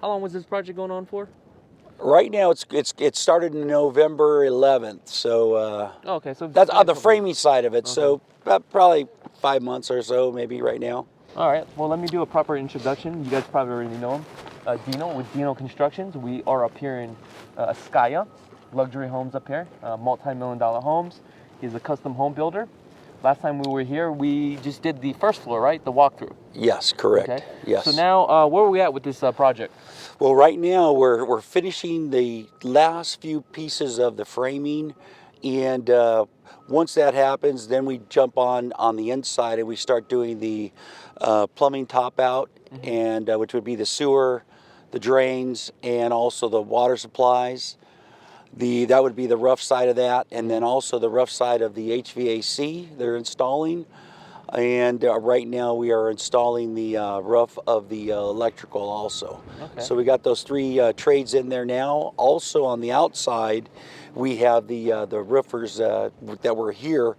How long was this project going on for? Right now, it started in November 11th, so Okay, so that's on the framing side of it. Okay. So probably 5 months or so, maybe right now. All right. Well, let me do a proper introduction. You guys probably already know him, Dino with Dino Constructions. We are up here in Skya, luxury homes up here, multi-million-dollar homes. He's a custom home builder. Last time we were here, we just did the first floor, right? The walkthrough. Yes, correct. Okay. Yes. So now, where are we at with this project? Well, right now we're finishing the last few pieces of the framing, and once that happens, then we jump on the inside and we start doing the plumbing top out, and which would be the sewer, the drains, and also the water supplies. That would be the rough side of that, and then also the rough side of the HVAC they're installing. And right now we are installing the roof of the electrical also. Okay. So we got those three trades in there now. Also on the outside, we have the roofers that were here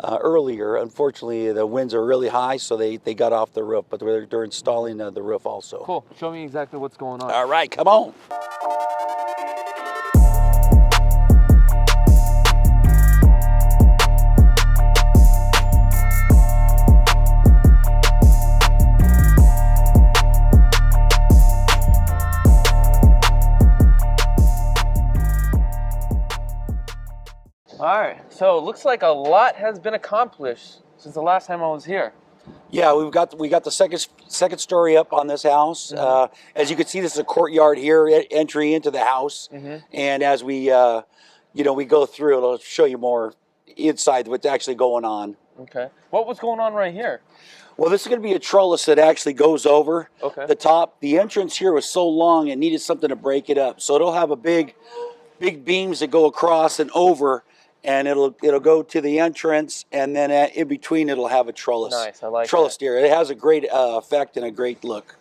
earlier. Unfortunately, the winds are really high, so they got off the roof, but they're installing the roof also. Cool. Show me exactly what's going on. All right, come on. All right, so it looks like a lot has been accomplished since the last time I was here. Yeah, we got the second story up on this house. As you can see, this is a courtyard here, entry into the house. And as we we go through, it'll show you more inside what's actually going on. Okay. What was going on right here? Well, this is going to be a trellis that actually goes over the top. The entrance here was so long it needed something to break it up. So it'll have a big beams that go across and over. And it'll go to the entrance, and then in between it'll have a trellis. Nice, I like trellis that. tier. It has a great effect and a great look.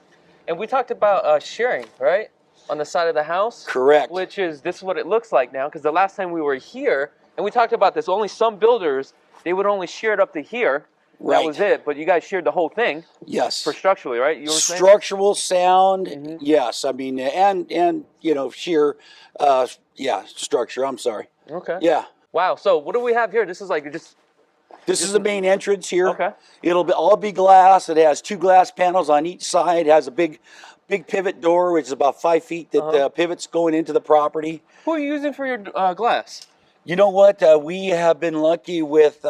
And we talked about shearing, right, on the side of the house. Correct. Which is this is what it looks like now, because the last time we were here, and we talked about this, only some builders they would only shear it up to here. Right. That was it. But you guys sheared the whole thing. Yes. For structurally, right? You were saying? Structural sound. Yes. I mean, and shear. Structure. I'm sorry. Okay. Yeah. Wow, so what do we have here? This is like This is the main entrance here. Okay. It'll all be glass. It has 2 glass panels on each side. It has a big pivot door, which is about 5 feet that pivots going into the property. Who are you using for your glass? You know what? We have been lucky with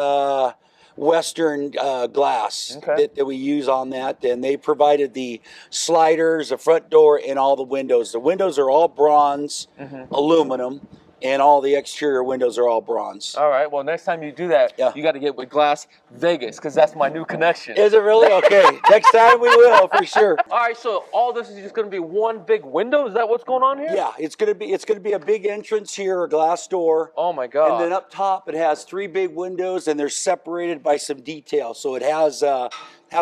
Western glass that we use on that, and they provided the sliders, the front door, and all the windows. The windows are all bronze, aluminum. And all the exterior windows are all bronze. All right. Well, next time you do that, you got to get with Glass Vegas, because that's my new connection. Is it really? Okay. Next time we will, for sure. All right. So all this is just going to be one big window. Is that what's going on here? Yeah. It's going to be a big entrance here, a glass door. Oh my God. And then up top, it has 3 big windows, and they're separated by some detail. So it has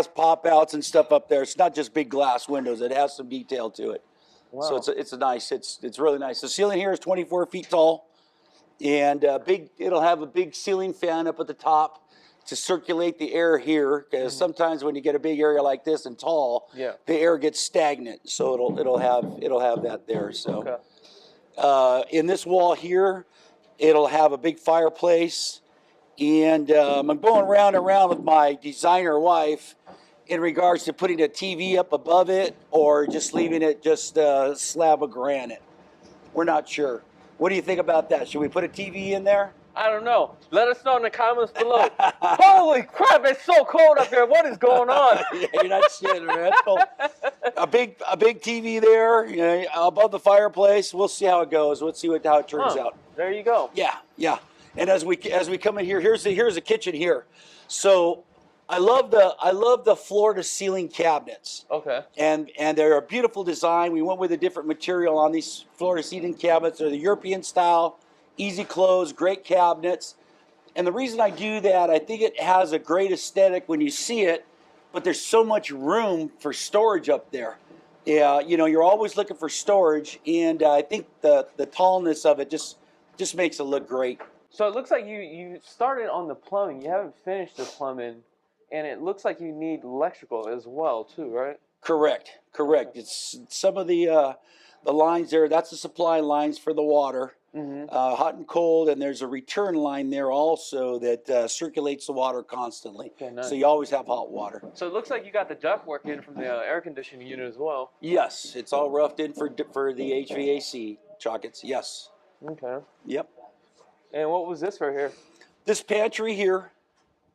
pop outs and stuff up there. It's not just big glass windows. It has some detail to it. Wow. So it's really nice. The ceiling here is 24 feet tall, and it'll have a big ceiling fan up at the top to circulate the air here, because sometimes when you get a big area like this and tall, the air gets stagnant. So it'll have that there. So in this wall here, it'll have a big fireplace, and I'm going round and round with my designer wife in regards to putting a TV up above it or just leaving it just a slab of granite. We're not sure. What do you think about that? Should we put a TV in there? I don't know. Let us know in the comments below. Holy crap, it's so cold up here. What is going on? Yeah, you're not shitting, man. That's cold. A big TV there, above the fireplace. We'll see how it goes. Let's see how it turns out. There you go. Yeah. And as we come in here, here's the kitchen here. So I love the floor to ceiling cabinets. Okay. And they're a beautiful design. We went with a different material on these floor to ceiling cabinets. They're the European style, easy close, great cabinets. And the reason I do that, I think it has a great aesthetic when you see it, but there's so much room for storage up there. Yeah, you're always looking for storage, and I think the tallness of it just makes it look great. So it looks like you started on the plumbing. You haven't finished the plumbing. And it looks like you need electrical as well, too, right? Correct. Correct. It's some of the lines there. That's the supply lines for the water, hot and cold, and there's a return line there also that circulates the water constantly. Okay, nice. So you always have hot water. So it looks like you got the ductwork in from the air conditioning unit as well. Yes, it's all roughed in for the HVAC Chakits. Yes. Okay. Yep. And what was this right here? This pantry here.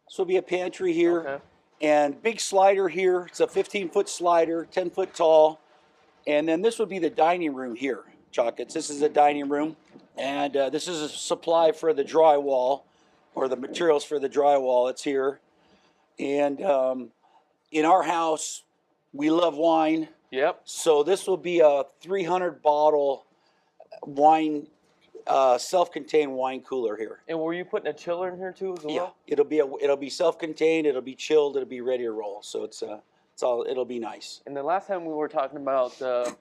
This will be a pantry here. Okay. And big slider here. It's a 15-foot slider, 10-foot tall. And then this would be the dining room here, Chakits. This is a dining room. And this is a supply for the drywall, or the materials for the drywall. It's here. And in our house, we love wine. Yep. So this will be a 300 bottle wine, self-contained wine cooler here. And were you putting a chiller in here too as well? Yeah, it'll be self-contained. It'll be chilled. It'll be ready to roll. So it'll be nice. And the last time we were talking about the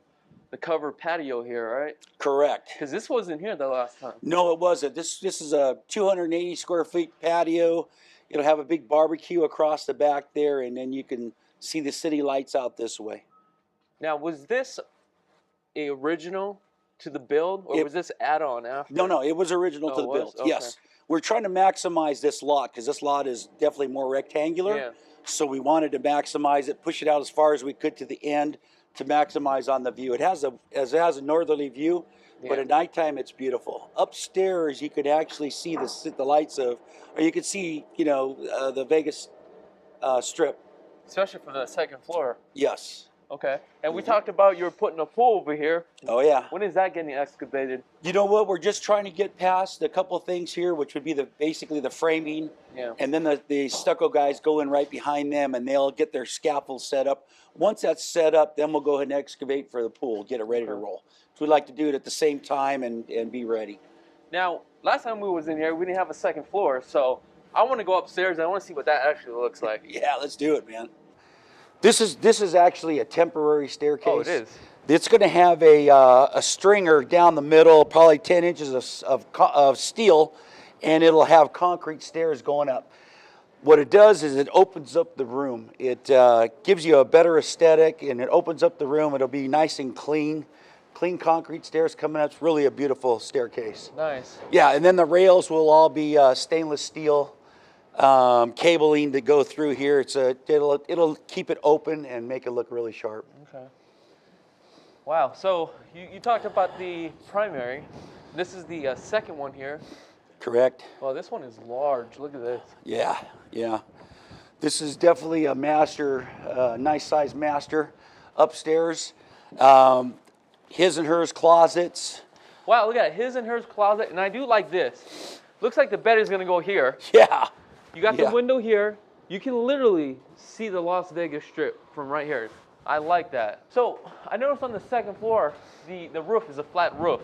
covered patio here, right? Correct. Because this wasn't here the last time. No, it wasn't. This is a 280 square feet patio. It'll have a big barbecue across the back there, and then you can see the city lights out this way. Now, was this a original to the build, or was this add-on after? No, it was original to the build. Okay. Yes. We're trying to maximize this lot because this lot is definitely more rectangular. Yeah. So we wanted to maximize it, push it out as far as we could to the end to maximize on the view. It has a northerly view, but at nighttime it's beautiful. Upstairs you could actually see the lights of, or you could see, the Vegas Strip. Especially from the second floor. Yes. Okay. And we talked about you were putting a pool over here. Oh yeah. When is that getting excavated? You know what? We're just trying to get past a couple of things here, which would be basically the framing. Yeah. And then the stucco guys go in right behind them, and they'll get their scaffold set up. Once that's set up, then we'll go ahead and excavate for the pool, get it ready to roll. So we like to do it at the same time and be ready. Now, last time we was in here, we didn't have a second floor, so I want to go upstairs. I want to see what that actually looks like. Yeah, let's do it, man. This is actually a temporary staircase. Oh, it is. It's going to have a stringer down the middle, probably 10 inches of steel, and it'll have concrete stairs going up. What it does is it opens up the room. It gives you a better aesthetic, and it opens up the room. It'll be nice and clean. Clean concrete stairs coming up. It's really a beautiful staircase. Nice. Yeah, and then the rails will all be stainless steel cabling to go through here. It'll keep it open and make it look really sharp. Okay. Wow. So you talked about the primary. This is the second one here. Correct. Well, this one is large. Look at this. Yeah. This is definitely a master, nice size master upstairs. His and hers closets. Wow, look at his and hers closet. And I do like this. Looks like the bed is going to go here. Yeah. You got the window here. You can literally see the Las Vegas Strip from right here. I like that. So I noticed on the second floor, the roof is a flat roof.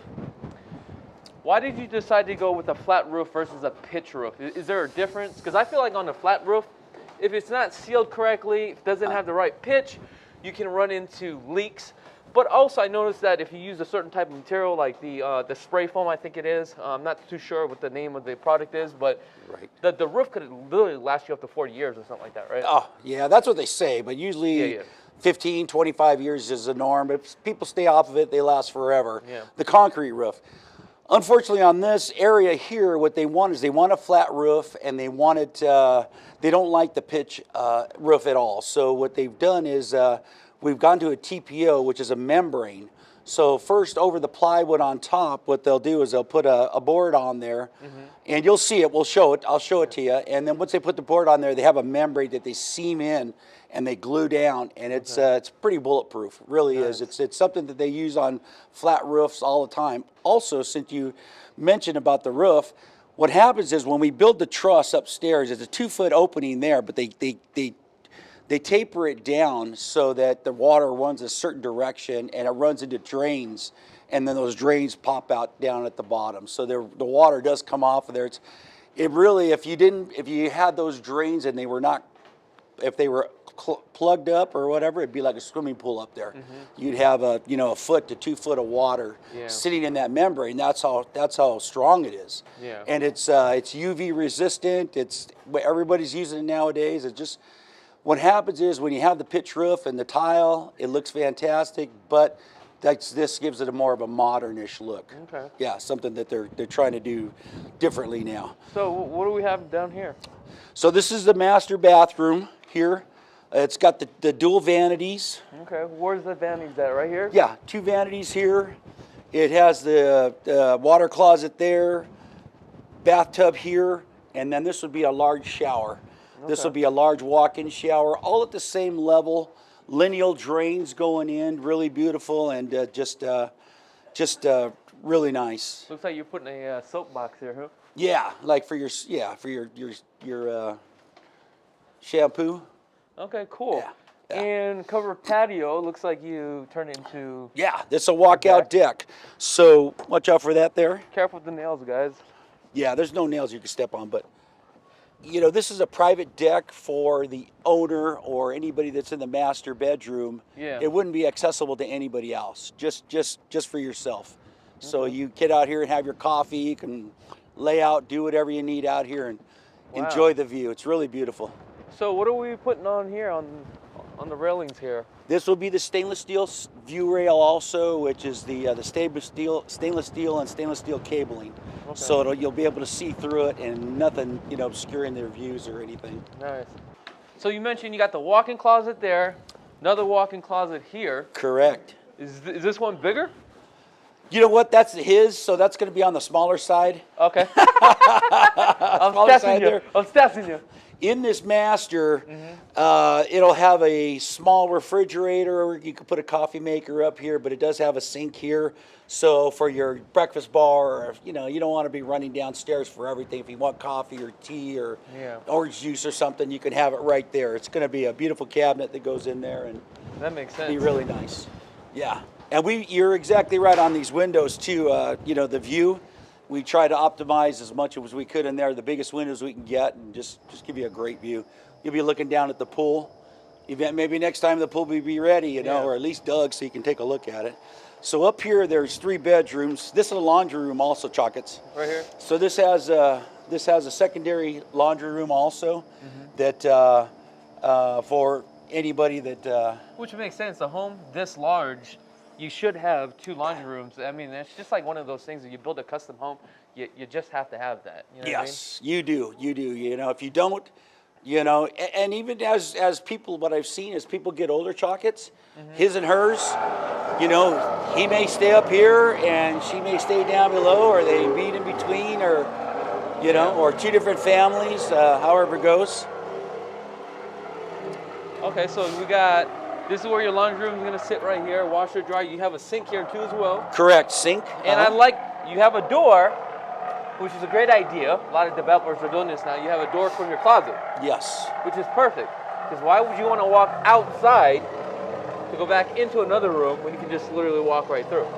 Why did you decide to go with a flat roof versus a pitch roof? Is there a difference? Because I feel like on a flat roof, if it's not sealed correctly, if it doesn't have the right pitch, you can run into leaks. But also I noticed that if you use a certain type of material like the spray foam, I think it is, I'm not too sure what the name of the product is, but the roof could literally last you up to 40 years or something like that, right? Oh, yeah, that's what they say, but usually 15, 25 years is the norm. If people stay off of it, they last forever. Yeah. The concrete roof. Unfortunately, on this area here, what they want is they want a flat roof, and they want it, they don't like the pitch roof at all. So what they've done is we've gone to a TPO, which is a membrane. So first, over the plywood on top, what they'll do is they'll put a board on there, and you'll see it. We'll show it. I'll show it to you. And then once they put the board on there, they have a membrane that they seam in and they glue down, and it's pretty bulletproof. It really is. It's something that they use on flat roofs all the time. Also, since you mentioned about the roof, what happens is when we build the truss upstairs, it's a 2-foot opening there, but they taper it down so that the water runs a certain direction and it runs into drains, and then those drains pop out down at the bottom. So the water does come off of there. It really, if you had those drains and they were not, if they were plugged up or whatever, it'd be like a swimming pool up there. You'd have a 1 foot to 2 foot of water sitting in that membrane. That's how strong it is. And it's UV resistant. It's everybody's using it nowadays. It's just What happens is when you have the pitch roof and the tile, it looks fantastic, but this gives it a more of a modernish look. Okay. Yeah, something that they're trying to do differently now. So what do we have down here? So this is the master bathroom here. It's got the dual vanities. Okay, where's the vanities at? Right here? Yeah, 2 vanities here. It has the water closet there, bathtub here, and then this would be a large shower. Okay. This will be a large walk-in shower, all at the same level. Lineal drains going in, really beautiful, and just really nice. Looks like you're putting a soap box here, huh? Yeah, like for your shampoo. Okay, cool. Yeah. Yeah. And covered patio looks like you turn it into. Yeah, this is a walkout deck. So watch out for that there. Careful with the nails, guys. Yeah, there's no nails you can step on, but this is a private deck for the owner or anybody that's in the master bedroom. Yeah. It wouldn't be accessible to anybody else, just for yourself. Okay. So you get out here and have your coffee, you can lay out, do whatever you need out here and enjoy the view. It's really beautiful. So what are we putting on here on the railings here? This will be the stainless steel view rail also, which is the stainless steel and stainless steel cabling. Okay. So you'll be able to see through it and nothing, obscuring their views or anything. Nice. So you mentioned you got the walk-in closet there, another walk-in closet here. Correct. Is this one bigger? You know what? That's his, so that's going to be on the smaller side. Okay. I'm testing you. In this master, it'll have a small refrigerator. You could put a coffee maker up here, but it does have a sink here. So for your breakfast bar, or, you don't want to be running downstairs for everything. If you want coffee or tea or orange juice or something, you can have it right there. It's going to be a beautiful cabinet that goes in there, and that makes sense. Be really nice. Yeah, and you're exactly right on these windows too. The view. We try to optimize as much as we could in there, the biggest windows we can get, and just give you a great view. You'll be looking down at the pool. Maybe next time the pool will be ready, or at least dug so you can take a look at it. So up here, there's 3 bedrooms. This is a laundry room also, Chakits. Right here? So this has a secondary laundry room also that for anybody that... Which makes sense. A home this large, you should have 2 laundry rooms. I mean, it's just like one of those things that you build a custom home, you just have to have that. You know yes, what I mean? You do. If you don't, and even as people, what I've seen is people get older, Chakits, his and hers, he may stay up here and she may stay down below, or they meet in between, or, or 2 different families, however it goes. Okay, so we got... This is where your laundry room is going to sit right here, washer, dryer. You have a sink here too as well. Correct, sink. And I like, you have a door, which is a great idea. A lot of developers are doing this now. You have a door from your closet. Yes. Which is perfect. Because why would you want to walk outside to go back into another room when you can just literally walk right through?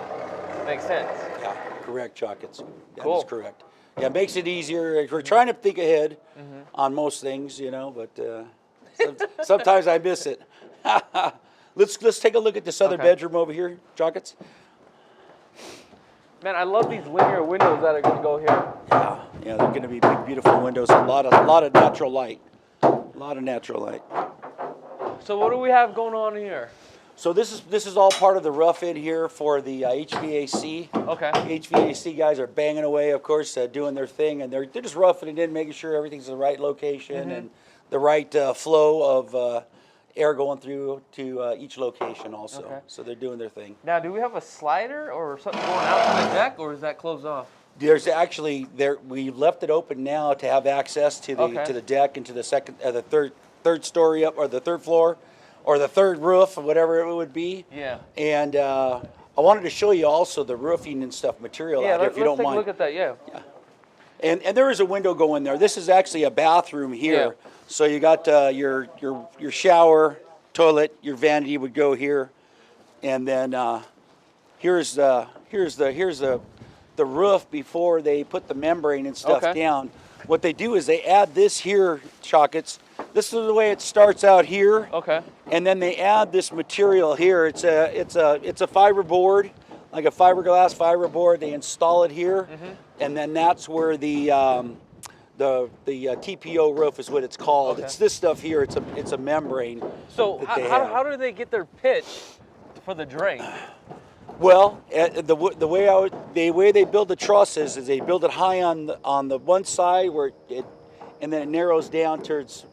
Makes sense. Yeah, correct, Chakits. That is correct. Yeah, it makes it easier. We're trying to think ahead on most things, but sometimes I miss it. Let's take a look at this other bedroom over here, Chakits. Man, I love these linear windows that are going to go here. Yeah, they're going to be big, beautiful windows. A lot of natural light. So what do we have going on here? So this is all part of the rough in here for the HVAC. Okay. HVAC guys are banging away, of course, doing their thing, and they're just roughing it in, making sure everything's in the right location and the right flow of air going through to each location also. Okay. So they're doing their thing. Now, do we have a slider or something going out to the deck, or is that closed off? There's actually we left it open now to have access to the deck and to the third story up, or the 3rd floor, or the 3rd roof, or whatever it would be. Yeah. And I wanted to show you also the roofing and stuff material out here, if you don't mind. Yeah, let's take a look at that. Yeah. And there is a window going there. This is actually a bathroom here. Yeah. So you got your shower, toilet, your vanity would go here, and then here's the roof before they put the membrane and stuff down. What they do is they add this here, Chakits. This is the way it starts out here. Okay. And then they add this material here. It's a fiber board, like a fiberglass fiber board. They install it here, and then that's where the TPO roof is what it's called. Okay. It's this stuff here. It's a membrane. So that they how have. do they get their pitch for the drain? Well, the way they build the trusses is they build it high on the one side and then it narrows down towards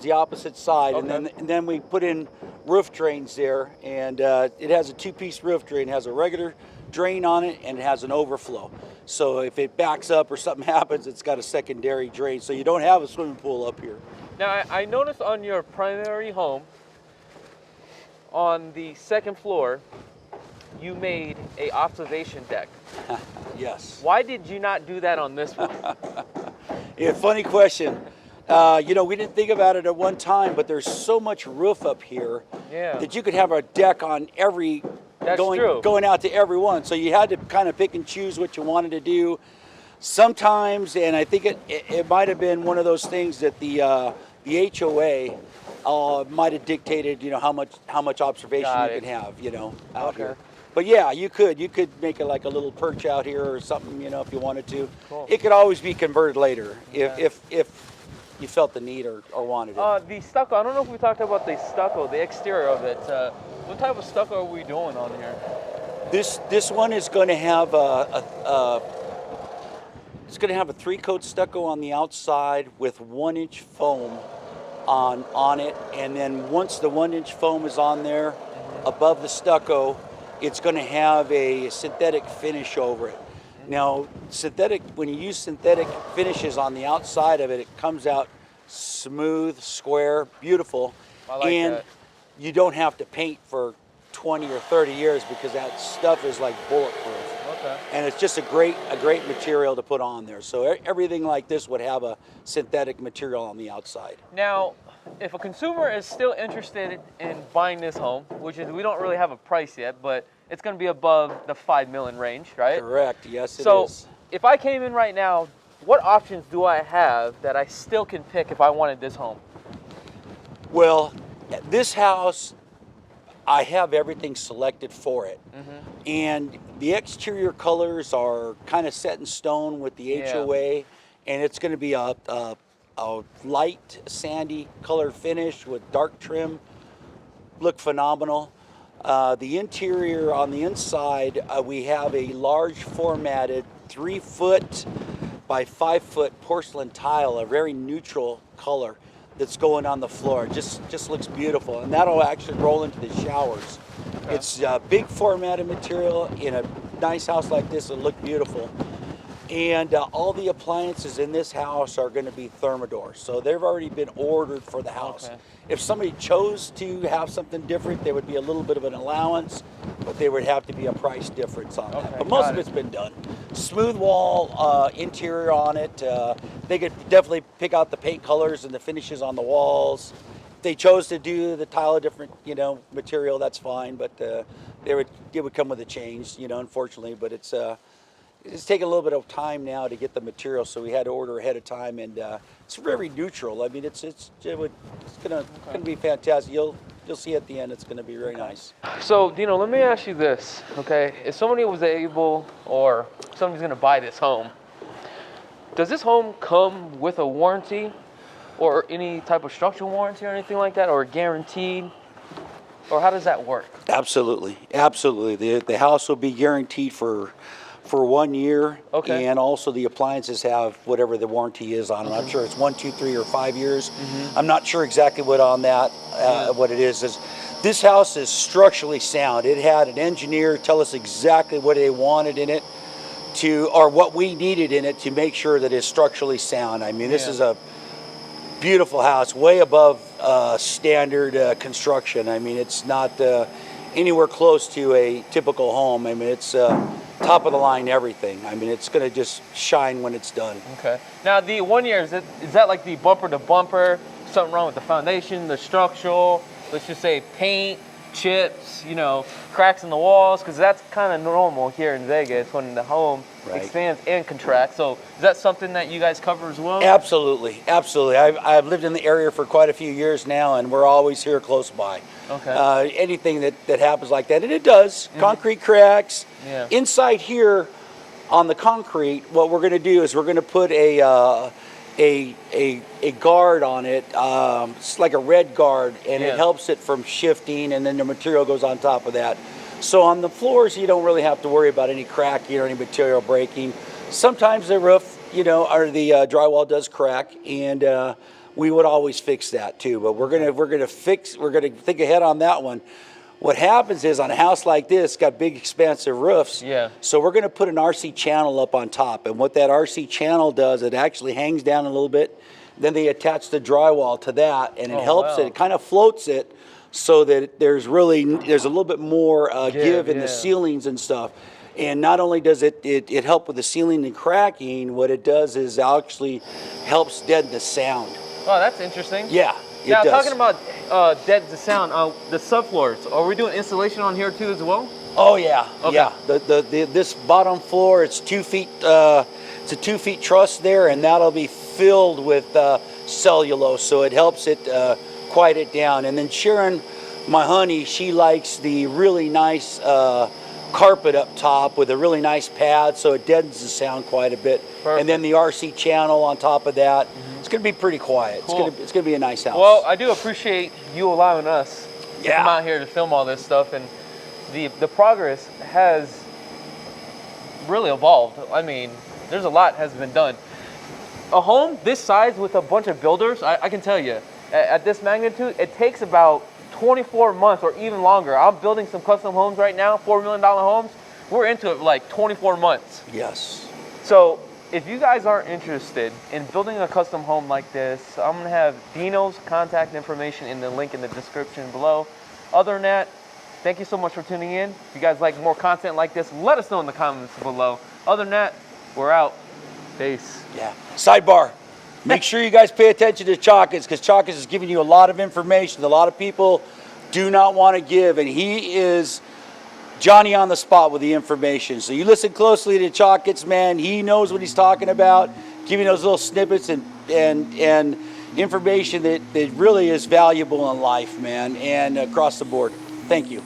the opposite side, Okay. and then we put in roof drains there, and it has a two-piece roof drain. It has a regular drain on it, and it has an overflow. So if it backs up or something happens, it's got a secondary drain. So you don't have a swimming pool up here. Now I noticed on your primary home, on the second floor, you made a observation deck. Yes. Why did you not do that on this one? Yeah, funny question. We didn't think about it at one time, but there's so much roof up here that you could have a deck on every going out to every one. So you had to kind of pick and choose what you wanted to do. Sometimes, and I think it might have been one of those things that the HOA might have dictated, how much observation you could have, out here. But yeah, you could make it like a little perch out here or something, if you wanted to. Cool. It could always be converted later if you felt the need or wanted it. The stucco, I don't know if we talked about the stucco, the exterior of it. What type of stucco are we doing on here? This one is going to have it's going to have a 3-coat stucco on the outside with 1-inch foam on it, and then once the 1-inch foam is on there, above the stucco, it's going to have a synthetic finish over it. Now, when you use synthetic finishes on the outside of it, it comes out smooth, square, beautiful, I like and that. you don't have to paint for 20 or 30 years because that stuff is like bulletproof. Okay. And it's just a great material to put on there. So everything like this would have a synthetic material on the outside. Now, if a consumer is still interested in buying this home, which is, we don't really have a price yet, but it's going to be above the $5 million range, right? Correct. Yes, it is. So if I came in right now, what options do I have that I still can pick if I wanted this home? Well, this house, I have everything selected for it. And the exterior colors are kind of set in stone with the HOA, and it's going to be a light sandy color finish with dark trim. Look phenomenal. The interior on the inside, we have a large formatted 3-foot by 5-foot porcelain tile, a very neutral color that's going on the floor. It just looks beautiful, and that'll actually roll into the showers. Okay. It's a big formatted material. In a nice house like this, it'll look beautiful. And all the appliances in this house are going to be Thermador, so they've already been ordered for the house. Okay. If somebody chose to have something different, there would be a little bit of an allowance, but there would have to be a price difference on that. But most of it's been done. Smooth wall interior on it. They could definitely pick out the paint colors and the finishes on the walls. If they chose to do the tile a different, material, that's fine. But it would come with a change, unfortunately. But it's taking a little bit of time now to get the material, so we had to order ahead of time, and it's very neutral. I mean, it's gonna be fantastic. You'll see at the end, it's gonna be very nice. So Dino, let me ask you this, okay? If somebody was able, or somebody's gonna buy this home, does this home come with a warranty, or any type of structural warranty or anything like that, or guaranteed? Or how does that work? Absolutely. The house will be guaranteed for 1 year, and also the appliances have whatever the warranty is on them. I'm sure it's 1, 2, 3, or 5 years. I'm not sure exactly what on that, what it is. This house is structurally sound. It had an engineer tell us exactly what they wanted in it or what we needed in it to make sure that it's structurally sound. I mean, this is a beautiful house, way above standard construction. I mean, it's not anywhere close to a typical home. I mean, it's top of the line everything. I mean, it's going to just shine when it's done. Okay. Now, the 1 year, is that like the bumper to bumper? Something wrong with the foundation, the structural, let's just say paint, chips, cracks in the walls? Because that's kind of normal here in Vegas when the home expands and contracts. So is that something that you guys cover as well? Absolutely. I've lived in the area for quite a few years now, and we're always here close by. Okay. Anything that happens like that, and it does. Concrete cracks. Inside here, on the concrete, what we're going to do is we're going to put a guard on it. It's like a red guard, and it helps it from shifting, and then the material goes on top of that. So on the floors, you don't really have to worry about any cracking or any material breaking. Sometimes the roof, you know, or the drywall does crack, and we would always fix that too. But we're gonna think ahead on that one. What happens is on a house like this, it's got big expansive roofs. Yeah. So we're gonna put an RC channel up on top, and what that RC channel does, it actually hangs down a little bit. Then they attach the drywall to that, and it helps it. It kind of floats it, so that there's a little bit more give in the ceilings and stuff. And not only does it help with the ceiling and cracking, what it does is actually helps deaden the sound. Oh, that's interesting. Yeah. Now, talking about dead the sound, the subfloors, are we doing installation on here too as well? Oh yeah, okay. Yeah. This bottom floor, it's 2 feet. It's a 2 feet truss there, and that'll be filled with cellulose, so it helps it quiet it down. And then Sharon, my honey, she likes the really nice carpet up top with a really nice pad, so it deadens the sound quite a bit. Perfect. And then the RC channel on top of that. It's going to be pretty quiet. Cool. It's going to be a nice house. Well, I do appreciate you allowing us to come out here to film all this stuff, and the progress has really evolved. I mean, there's a lot has been done. A home this size with a bunch of builders, I can tell you, at this magnitude, it takes about 24 months or even longer. I'm building some custom homes right now, $4 million homes. We're into it like 24 months. Yes. So if you guys are interested in building a custom home like this, I'm gonna have Dino's contact information in the link in the description below. Other than that, thank you so much for tuning in. If you guys like more content like this, let us know in the comments below. Other than that, we're out. Peace. Yeah. Sidebar. Make sure you guys pay attention to Chakits, because Chakits is giving you a lot of information. A lot of people do not want to give, and he is Johnny on the spot with the information. So you listen closely to Chakits, man. He knows what he's talking about, giving those little snippets and information that really is valuable in life, man, and across the board. Thank you.